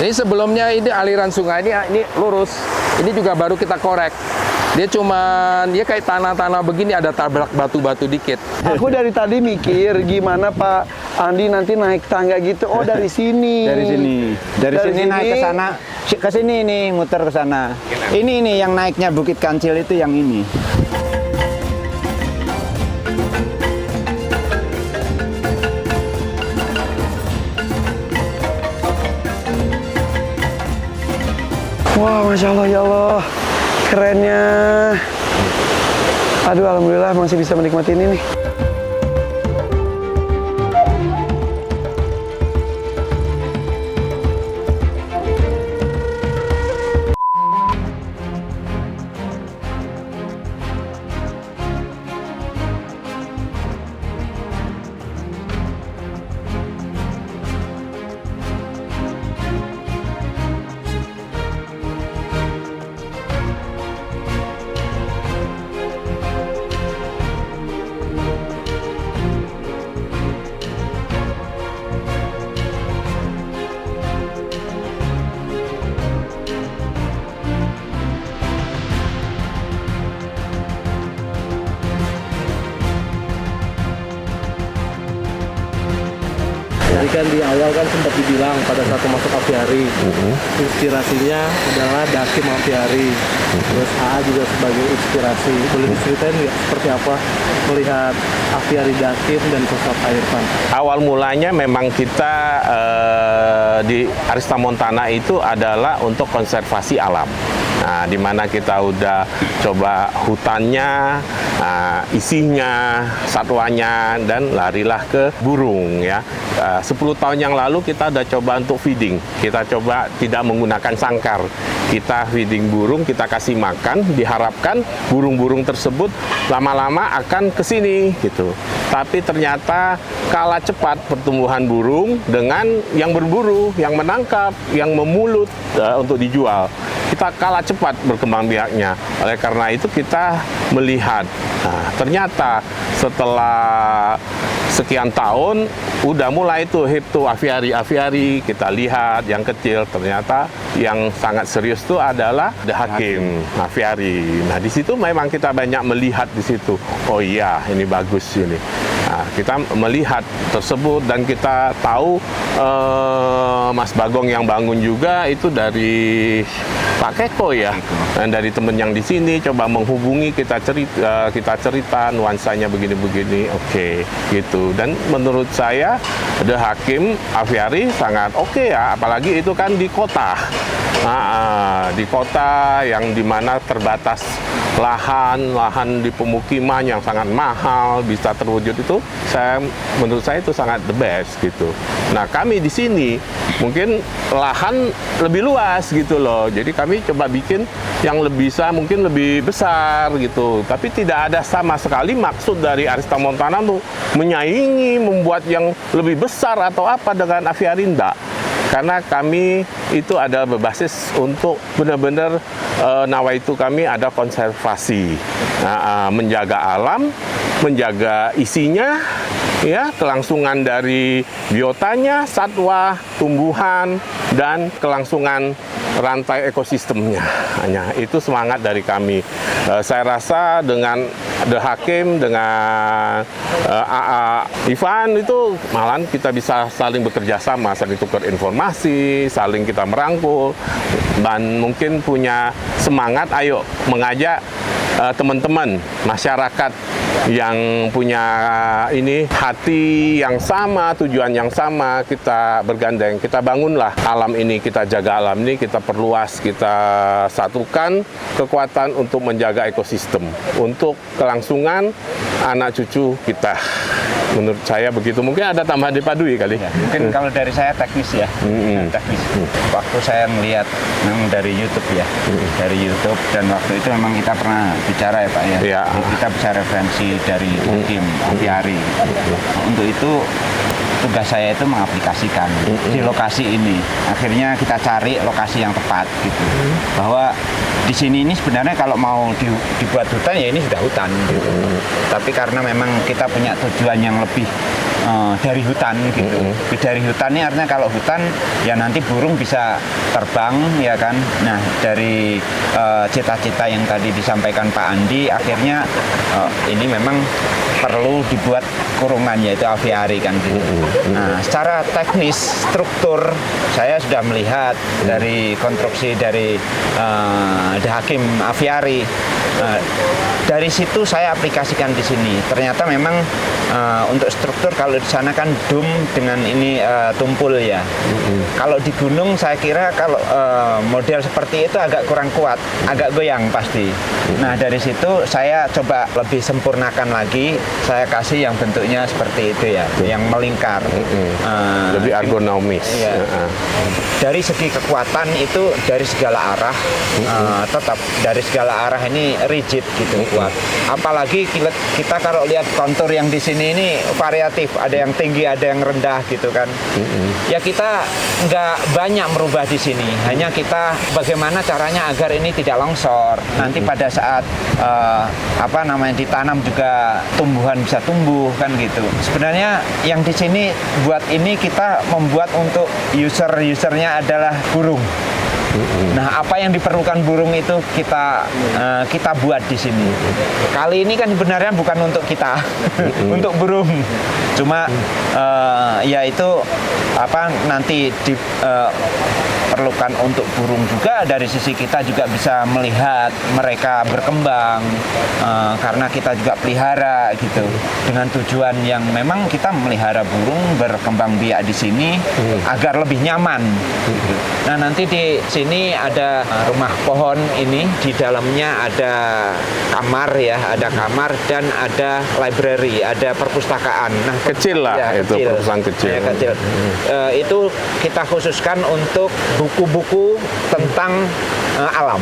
Ini sebelumnya ini aliran sungai ini lurus. Ini juga baru kita korek. Dia kayak tanah-tanah begini, ada tabrak batu-batu dikit. Aku dari tadi mikir gimana Pak Andi nanti naik tangga gitu. Oh, dari sini. Dari sini naik ke sana. Ke sini nih, muter ke sana. Ini yang naiknya Bukit Kancil itu yang ini. Wah, Masya Allah, ya Allah. Kerennya. Aduh, alhamdulillah masih bisa menikmati ini nih. Jadi kan di awal kan sempat dibilang pada saat masuk aviari, inspirasinya adalah Dakim Aviari. Terus AA juga sebagai inspirasi. Boleh diceritain nggak seperti apa melihat aviari Dakim dan sosok Pak Irfan? Awal mulanya memang kita di Arista Montana itu adalah untuk konservasi alam. Nah, di mana kita udah coba hutannya, isinya, satwanya, dan larilah ke burung ya. 10 tahun yang lalu kita udah coba untuk feeding. Kita coba tidak menggunakan sangkar. Kita feeding burung, kita kasih makan, diharapkan burung-burung tersebut lama-lama akan ke sini gitu. Tapi ternyata kalah cepat pertumbuhan burung dengan yang berburu, yang menangkap, yang memulut untuk dijual. Kita kalah cepat berkembang biaknya. Oleh karena itu kita melihat, ternyata setelah sekian tahun udah mulai tuh hip tuh aviari kita lihat yang kecil, ternyata yang sangat serius tuh adalah The Hakim Aviari. Nah di situ memang kita banyak melihat di situ. Oh iya ini bagus ini. Nah, kita melihat tersebut dan kita tahu Mas Bagong yang bangun juga itu dari Pak Keko ya, dan dari temen yang di sini coba menghubungi, kita cerita nuansanya begini-begini, oke, gitu. Dan menurut saya The Hakim Aviari sangat oke ya, apalagi itu kan di kota. Di kota yang dimana terbatas lahan di pemukiman yang sangat mahal bisa terwujud itu, menurut saya itu sangat the best gitu. Nah kami di sini mungkin lahan lebih luas gitu loh, jadi kami coba bikin yang mungkin lebih besar gitu, tapi tidak ada sama sekali maksud dari Arista Montana untuk menyaingi, membuat yang lebih besar atau apa dengan aviari, enggak. Karena kami itu ada berbasis untuk benar-benar nawaitu kami ada konservasi, menjaga alam, menjaga isinya, ya kelangsungan dari biotanya, satwa, tumbuhan, dan kelangsungan rantai ekosistemnya. Hanya itu semangat dari kami. Saya rasa dengan The Hakim, dengan AA Ivan itu malahan kita bisa saling bekerja sama, saling tukar informasi, saling kita merangkul, dan mungkin punya semangat, ayo mengajak teman-teman masyarakat yang punya hati yang sama, tujuan yang sama, kita bergandeng, kita bangunlah alam ini, kita jaga alam ini, kita perluas, kita satukan kekuatan untuk menjaga ekosistem, untuk kelangsungan anak cucu kita. Menurut saya begitu. Mungkin ada tambahan di Pak Dwi kali. Ya, mungkin kalau dari saya teknis ya, teknis. Waktu saya melihat memang dari YouTube ya, dari YouTube, dan waktu itu memang kita pernah bicara ya Pak ya. Ya. Kita bisa referensi dari Hakim Aviari. Untuk itu tugas saya itu mengaplikasikan di lokasi ini. Akhirnya kita cari lokasi yang tepat gitu. Bahwa di sini ini sebenarnya kalau mau dibuat hutan ya ini sudah hutan gitu. Tapi karena memang kita punya tujuan yang lebih dari hutan gitu. Dari hutan ini artinya kalau hutan ya nanti burung bisa terbang ya kan. Nah dari cita-cita yang tadi disampaikan Pak Andi, akhirnya ini memang perlu dibuat kurungan yaitu aviari kan gitu. Nah secara teknis struktur saya sudah melihat dari konstruksi dari Hakim Aviari. Dari situ saya aplikasikan di sini. Ternyata memang untuk struktur kalau di sana kan dom dengan ini tumpul ya. Kalau di gunung saya kira kalau model seperti itu agak kurang kuat, agak goyang pasti. Nah dari situ saya coba lebih sempurnakan lagi. Saya kasih yang bentuknya seperti itu ya, yang melingkar. Lebih ergonomis. Iya. Dari segi kekuatan itu dari segala arah, tetap dari segala arah ini rigid gitu kuat. Apalagi kita kalau lihat kontur yang di sini ini variatif, ada yang tinggi, ada yang rendah gitu kan. Ya kita nggak banyak merubah di sini, hanya kita bagaimana caranya agar ini tidak longsor. Nanti pada saat ditanam juga tumbuhan bisa tumbuh kan gitu. Sebenarnya yang di sini buat ini kita membuat untuk usernya adalah burung. Nah, apa yang diperlukan burung itu kita buat di sini. Kali ini kan sebenarnya bukan untuk kita, untuk burung. Cuma ya itu nanti diperlukan untuk burung juga. Dari sisi kita juga bisa melihat mereka berkembang karena kita juga pelihara gitu. Dengan tujuan yang memang kita memelihara burung berkembang biak di sini agar lebih nyaman. Gitu. Nah, nanti di sini ada rumah pohon ini, di dalamnya ada kamar ya, ada kamar dan ada library, ada perpustakaan. Nah, Kecil lah, ya, itu perpustakaan kecil. Ya, kecil. Itu kita khususkan untuk buku-buku tentang alam,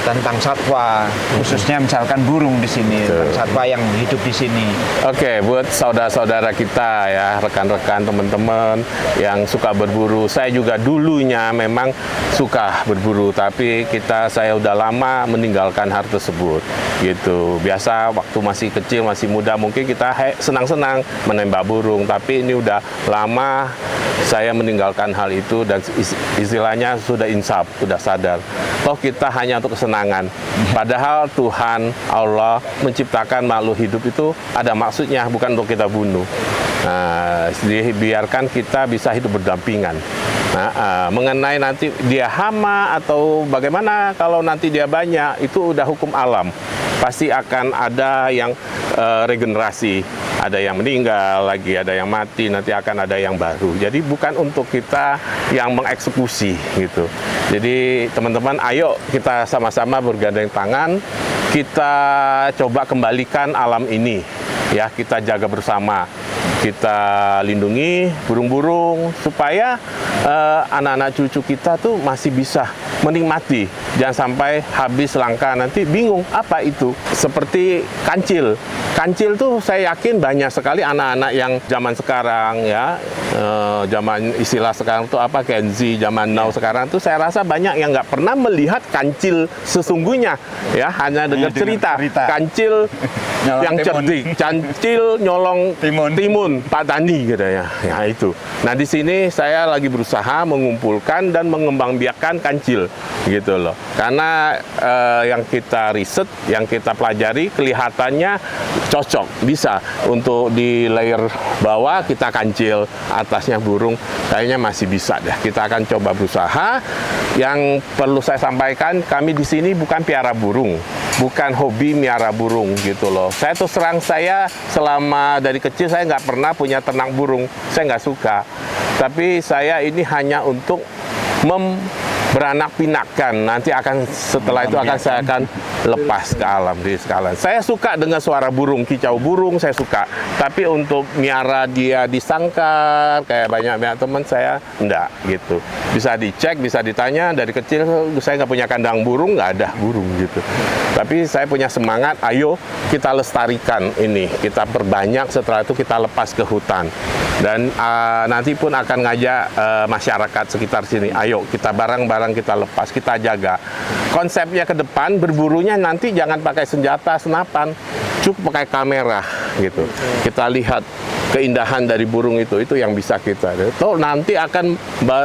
tentang satwa, khususnya misalkan burung di sini, satwa yang hidup di sini. Oke, buat saudara-saudara kita ya, rekan-rekan, teman-teman yang suka berburu. Saya juga dulunya memang suka berburu, tapi saya udah lama meninggalkan hal tersebut. Gitu. Biasa waktu masih kecil, masih muda, mungkin kita senang-senang menembak burung, tapi ini udah lama saya meninggalkan hal itu dan istilahnya sudah insaf, sudah sadar. Toh kita hanya untuk kesenangan. Padahal Tuhan Allah menciptakan makhluk hidup itu ada maksudnya, bukan untuk kita bunuh. Nah, biarkan kita bisa hidup berdampingan. Nah, mengenai nanti dia hama atau bagaimana kalau nanti dia banyak, itu udah hukum alam. Pasti akan ada yang regenerasi, ada yang meninggal lagi, ada yang mati, nanti akan ada yang baru. Jadi bukan untuk kita yang mengeksekusi gitu. Jadi teman-teman, ayo kita sama-sama bergandeng tangan, kita coba kembalikan alam ini, ya kita jaga bersama. Kita lindungi burung-burung supaya anak-anak cucu kita tuh masih bisa menikmati. Jangan sampai habis langka nanti bingung apa itu. Seperti kancil. Kancil tuh saya yakin banyak sekali anak-anak yang zaman sekarang ya, zaman istilah sekarang tuh apa, Gen Z, zaman now sekarang tuh saya rasa banyak yang nggak pernah melihat kancil sesungguhnya ya, hanya dengar cerita. Kancil yang cerdik, kancil nyolong timun Pak Tani gitu ya. Ya itu. Nah di sini saya lagi berusaha mengumpulkan dan mengembangbiakkan kancil gitu loh. Karena yang kita riset, yang kita pelajari kelihatannya cocok, bisa untuk di layer bawah kita kancil, atasnya burung, kayaknya masih bisa deh. Kita akan coba berusaha. Yang perlu saya sampaikan, kami di sini bukan piara burung, bukan hobi miara burung gitu loh. Saya terus terang, saya selama dari kecil saya nggak pernah punya ternak burung, saya nggak suka. Tapi saya ini hanya untuk beranak pinakkan, nanti akan setelah itu saya akan lepas ke alam di sekalian. Saya suka dengan suara burung, kicau burung saya suka, tapi untuk miara dia di sangkar kayak banyak teman saya enggak gitu. Bisa dicek, bisa ditanya, dari kecil saya nggak punya kandang burung, nggak ada burung gitu. Tapi saya punya semangat, ayo kita lestarikan ini, kita perbanyak, setelah itu kita lepas ke hutan. Dan nanti pun akan ngajak masyarakat sekitar sini, ayo kita bareng-bareng kita lepas, kita jaga. Konsepnya ke depan berburunya nanti jangan pakai senjata senapan, cukup pakai kamera gitu. Kita lihat keindahan dari burung itu yang bisa kita. Toh nanti akan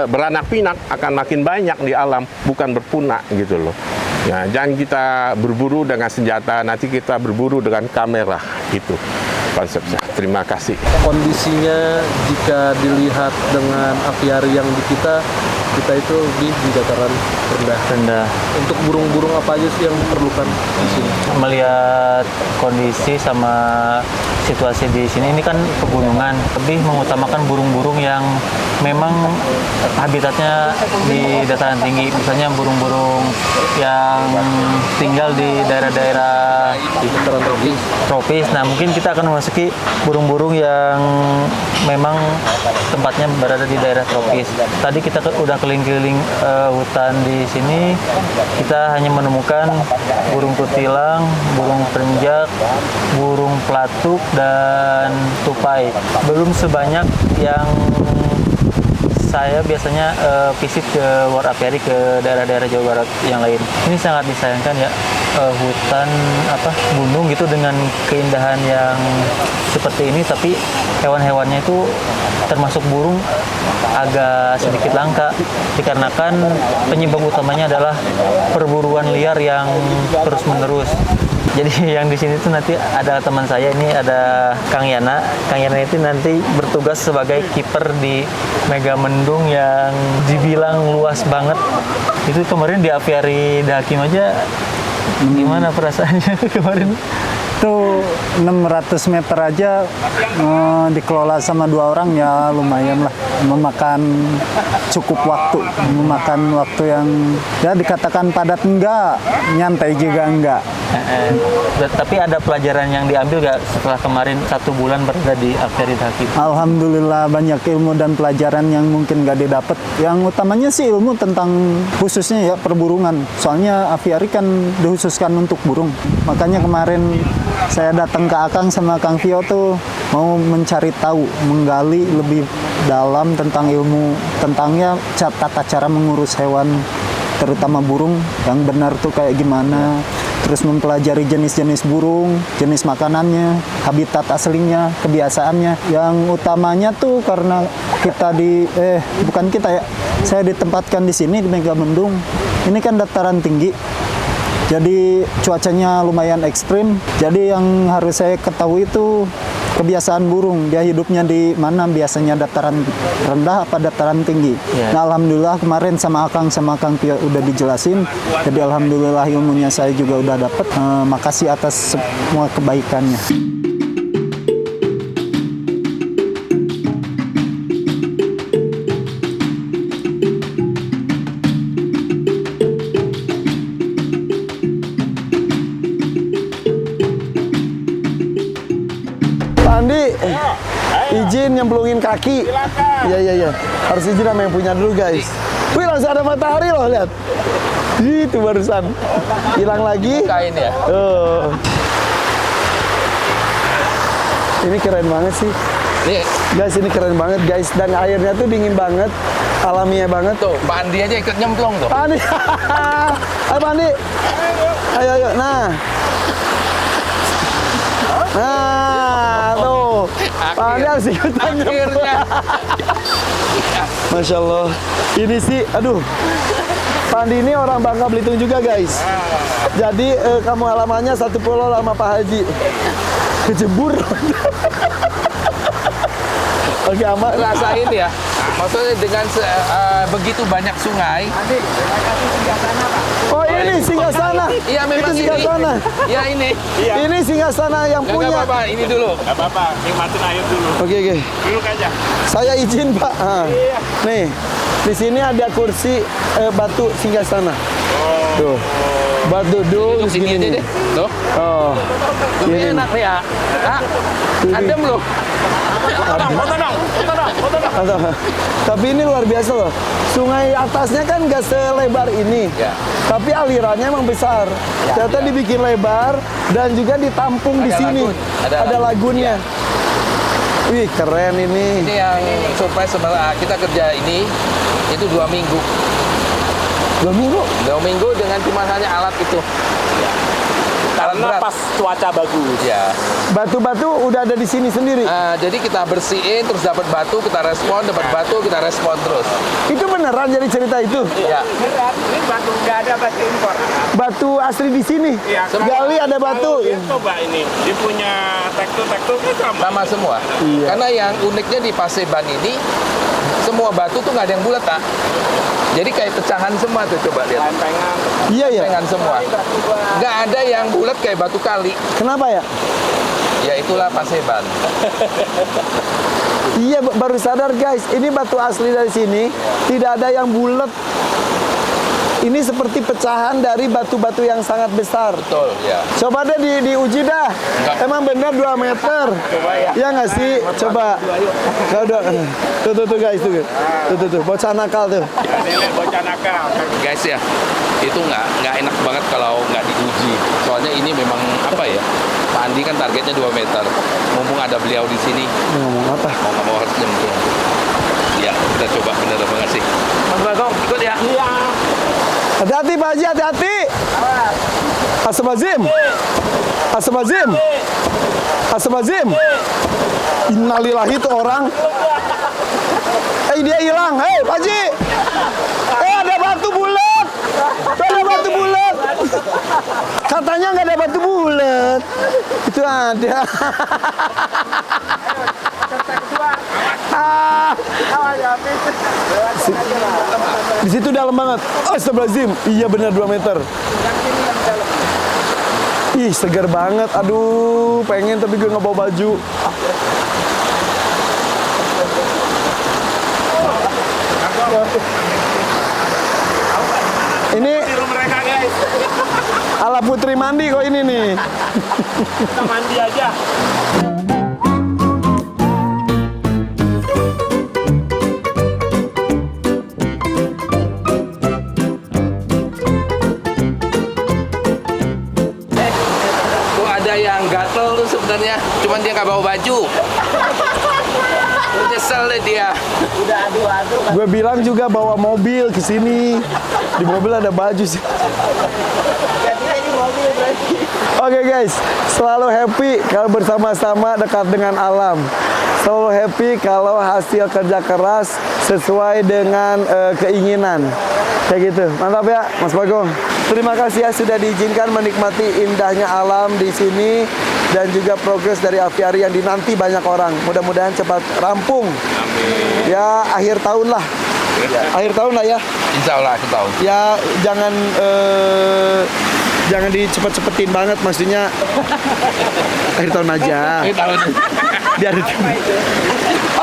beranak pinak, akan makin banyak di alam, bukan berpunah gitu loh. Ya, jangan kita berburu dengan senjata, nanti kita berburu dengan kamera gitu konsepnya. Terima kasih. Kondisinya jika dilihat dengan apiari yang di kita itu lebih di dataran rendah. Untuk burung-burung apa aja sih yang diperlukan di sini? Melihat kondisi sama situasi di sini, ini kan pegunungan, lebih mengutamakan burung-burung yang memang habitatnya di dataran tinggi, misalnya burung-burung yang tinggal di daerah-daerah Di dataran tropis. Nah, mungkin kita akan memasuki burung-burung yang memang tempatnya berada di daerah tropis. Tadi kita udah keliling-keliling hutan di sini, kita hanya menemukan burung kutilang, burung perenjak, burung pelatuk, dan tupai. Belum sebanyak yang saya biasanya visit ke World Apiary ke daerah-daerah Jawa Barat yang lain. Ini sangat disayangkan ya, hutan gunung gitu dengan keindahan yang seperti ini, tapi hewan-hewannya itu termasuk burung agak sedikit langka dikarenakan penyebab utamanya adalah perburuan liar yang terus-menerus. Jadi yang di sini tuh nanti ada teman saya ini, ada Kang Yana. Kang Yana itu nanti bertugas sebagai kiper di Megamendung yang dibilang luas banget. Itu kemarin di Apiari Dahakim aja gimana perasaannya kemarin? Itu 600 meter aja dikelola sama 2 orang ya lumayan lah, memakan waktu yang ya dikatakan padat enggak, nyantai juga enggak. Tapi ada pelajaran yang diambil nggak setelah kemarin 1 bulan berada di Apiari Dahakim? Alhamdulillah banyak ilmu dan pelajaran yang mungkin nggak didapat. Yang utamanya sih ilmu tentang khususnya ya perburungan. Soalnya apiari kan dikhususkan untuk burung. Makanya kemarin saya datang ke Akang sama Kang Vio tuh mau mencari tahu, menggali lebih dalam tentang ilmu tentangnya tata cara mengurus hewan, terutama burung yang benar tuh kayak gimana. Terus mempelajari jenis-jenis burung, jenis makanannya, habitat aslinya, kebiasaannya. Yang utamanya tuh karena saya ditempatkan di sini di Megamendung. Ini kan dataran tinggi. Jadi cuacanya lumayan ekstrim. Jadi yang harus saya ketahui itu kebiasaan burung. Dia hidupnya di mana, biasanya dataran rendah apa dataran tinggi. Yeah. Nah, alhamdulillah kemarin sama Kang Pio udah dijelasin. Jadi alhamdulillah ilmunya saya juga udah dapat. Makasih atas semua kebaikannya. Andi, izin nyemplungin kaki. Iya. Harus izin sama yang punya dulu, guys. Wih, langsung ada matahari loh, lihat. Itu barusan. Hilang lagi. Kain ya. Ini keren banget sih. Nih, Guys, ini keren banget, guys. Dan airnya tuh dingin banget. Alamiah banget. tuh, Pak Andi aja ikut nyemplung tuh. Pak Andi. Ayo, Pak Andi. Ayo. Nah, tuh. Pak Andi harus ikutan nyemplung. Akhirnya. Masya Allah. Ini sih, aduh. Pak Andi ini orang Bangka Belitung juga, guys. Jadi kamu halamannya satu pulau sama Pak Haji. Kejebur. Oke, aman. Rasain ya. Maksudnya dengan begitu banyak sungai. Oh, ini Singgasana. Iya, memang itu ini. Singgasana. Ya ini. Ini Singgasana yang Nggak punya. apa-apa, ini dulu. Nggak apa-apa, nikmatin air dulu. Oke. Duduk aja. Saya izin, Pak. Nih, di sini ada kursi batu Singgasana. Tuh. Buat duduk Duduk sini aja nih. deh. Tuh. Oh. Lebih enak nih ya. Kak, adem loh. Tapi ini luar biasa loh. Sungai atasnya kan nggak selebar ini, Ya. tapi alirannya emang besar. Ternyata dibikin lebar dan juga ditampung di Ada sini. lagun. Ada Ada lagun. lagunnya. Wih, keren ini. Ini yang supaya sebenarnya kita kerja ini itu 2 minggu. 2 minggu. 2 minggu dengan cuma hanya alat itu. Karena pas cuaca bagus. Ya. Batu-batu udah ada di sini sendiri. Jadi kita bersihin, terus dapat batu, kita respon, dapat batu, kita respon terus. Itu beneran jadi cerita itu. Ya. Ini batu nggak ada batu impor. Batu asli di sini. Iya, Gali ada batu. Coba ini, dia punya tekstur-teksturnya sama. Sama semua. Karena yang uniknya di Paseban ini, semua batu tuh nggak ada yang bulat, tak? Jadi kayak pecahan semua tuh, coba lihat. Lempengan. Iya ya. Lempengan semua. Nggak ada yang bulat kayak batu kali. Kenapa ya? Ya itulah Paseban. Iya, baru sadar guys, ini batu asli dari sini, tidak ada yang bulat. Ini seperti pecahan dari batu-batu yang sangat besar. Betul, ya. Coba deh diuji dah. Emang benar 2 meter. Ya nggak sih? Coba. Tuh guys, tuh. Bocah nakal tuh. Bocah nakal. Guys ya, itu nggak enak banget kalau nggak diuji. Soalnya ini memang apa ya? Pak Andi kan targetnya 2 meter. Mumpung ada beliau di sini, Ngomong apa? mau nggak mau harus nyemplung. Ya, kita coba bener apa sih? Mas Bagong, ikut ya? Iya. Hati-hati Pak Haji, hati-hati. Astagfirullahaladzim. Astagfirullahaladzim. Astagfirullahaladzim. Innalillahi itu orang. Dia hilang. Hei Pak Haji. Ada batu bulat. Ada batu bulat. Katanya nggak ada batu bulat. Itu ada. Di situ dalam banget. Astagfirullahaladzim. Iya benar 2 meter. Ih, segar banget. Aduh, pengen tapi gue nggak bawa baju. Ini ala putri mandi kok ini nih. Kita mandi aja. Tuh ada yang gatel tuh sebenarnya, cuman dia nggak bawa baju. Nyesel deh dia. Gue bilang juga bawa mobil ke sini. Di mobil ada baju sih. Oke guys, selalu happy kalau bersama-sama dekat dengan alam. Selalu happy kalau hasil kerja keras sesuai dengan keinginan. Kayak gitu. Mantap ya, Mas Bagong. Terima kasih ya sudah diizinkan menikmati indahnya alam di sini dan juga progres dari aviari yang dinanti banyak orang. Mudah-mudahan cepat rampung. Amin. Ya akhir tahun lah. Akhir tahun lah ya. Insya Allah akhir tahun. Ya jangan dicepet-cepetin banget, maksudnya akhir tahun aja. Akhir tahun. Biar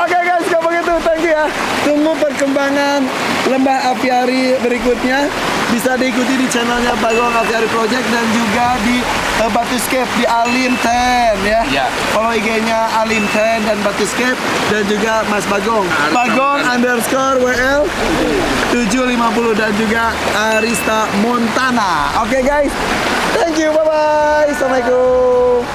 Oke guys, kalau begitu thank you ya. Tunggu perkembangan lembah aviari berikutnya. Bisa diikuti di channelnya Bagong Aviary Project dan juga di Batuscape di Alim 10 ya. Ya. Follow IG-nya Alim 10 dan Batuscape dan juga Mas Bagong. Bagong _WL 750 dan juga Arista Montana. Oke guys. Thank you. Bye bye. Assalamualaikum.